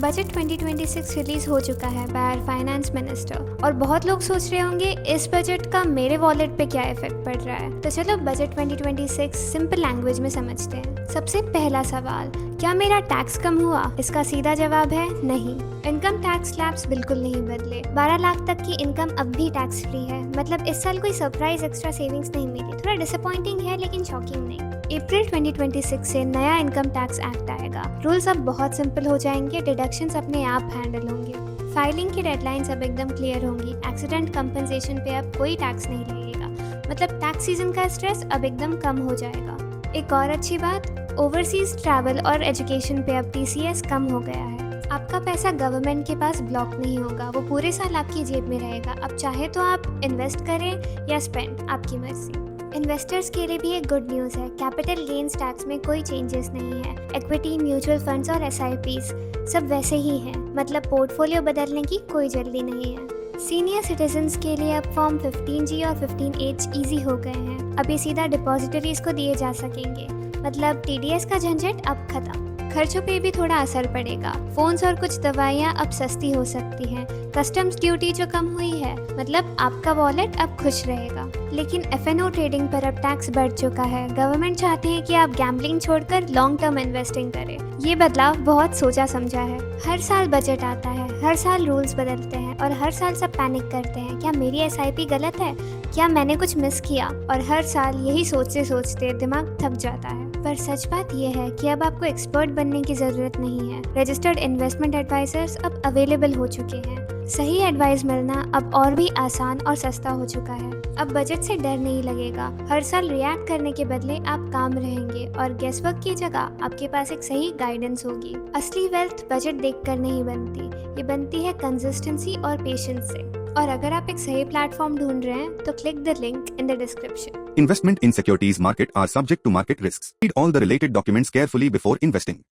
Budget 2026 release हो चुका है बाय फाइनेंस मिनिस्टर और बहुत लोग सोच रहे होंगे इस बजट का मेरे वॉलेट पे क्या इफेक्ट पड़ रहा है। तो चलो बजट 2026 सिंपल लैंग्वेज में समझते हैं। सबसे पहला सवाल, क्या मेरा टैक्स कम हुआ? इसका सीधा जवाब है नहीं। इनकम टैक्स स्लैब्स बिल्कुल नहीं बदले। 12 लाख तक की इनकम अब भी टैक्स फ्री है। मतलब इस साल कोई सरप्राइज एक्स्ट्रा सेविंग्स नहीं मिली। थोड़ा डिसअपॉइंटिंग है लेकिन शॉकिंग नहीं। अप्रैल 2026 से नया इनकम टैक्स एक्ट आएगा। रूल्स अब बहुत सिंपल हो जाएंगे, डिडक्शंस अपने आप हैंडल होंगे। फाइलिंग की डेडलाइंस अब एकदम क्लियर होंगी। एक्सीडेंट कंपनसेशन पे अब कोई टैक्स नहीं लगेगा। मतलब टैक्स सीजन का स्ट्रेस अब एकदम कम हो जाएगा। एक और अच्छी बात, ओवरसीज ट्रैवल और एजुकेशन पे अब TCS कम हो गया है। आपका पैसा गवर्नमेंट के पास ब्लॉक नहीं होगा, वो पूरे साल आपकी जेब में रहेगा। अब चाहे तो आप इन्वेस्ट करें या स्पेंड, आपकी मर्जी। इन्वेस्टर्स के लिए भी एक गुड न्यूज़ है, कैपिटल गेन्स टैक्स में कोई चेंजेस नहीं है। इक्विटी, म्यूचुअल फंड्स और SIPs सब वैसे ही हैं। मतलब पोर्टफोलियो बदलने की कोई जल्दी नहीं है। सीनियर सिटीजन्स के लिए अब फॉर्म 15G और 15H ईजी हो गए हैं। अब ये सीधा डिपॉजिटरीज को दिए जा सकेंगे। मतलब TDS का झंझट अब खत्म। खर्चों पे भी थोड़ा असर पड़ेगा। फोन्स और कुछ दवाइयाँ अब सस्ती हो सकती हैं। कस्टम्स ड्यूटी जो कम हुई है, मतलब आपका वॉलेट अब खुश रहेगा। लेकिन FNO ट्रेडिंग पर अब टैक्स बढ़ चुका है। गवर्नमेंट चाहती है कि आप गैम्बलिंग छोड़कर लॉन्ग टर्म इन्वेस्टिंग करें। ये बदलाव बहुत सोचा समझा है। हर साल बजट आता है, हर साल रूल्स बदलते हैं और हर साल सब पैनिक करते हैं, क्या मेरी SIP गलत है, क्या मैंने कुछ मिस किया? और हर साल यही सोचते सोचते दिमाग थक जाता है। पर सच बात यह है कि अब आपको एक्सपर्ट बनने की जरूरत नहीं है। रजिस्टर्ड इन्वेस्टमेंट एडवाइजर्स अब अवेलेबल हो चुके हैं। सही एडवाइस मिलना अब और भी आसान और सस्ता हो चुका है। अब बजट से डर नहीं लगेगा। हर साल रिएक्ट करने के बदले आप काम रहेंगे और गेसवर्क की जगह आपके पास एक सही गाइडेंस होगी। असली वेल्थ बजट देखकर नहीं बनती, ये बनती है कंसिस्टेंसी और पेशेंस से। और अगर आप एक सही प्लेटफॉर्म ढूंढ रहे हैं तो click the link in the description. Investment in securities market are subject to market risks. Read all the related documents carefully before investing.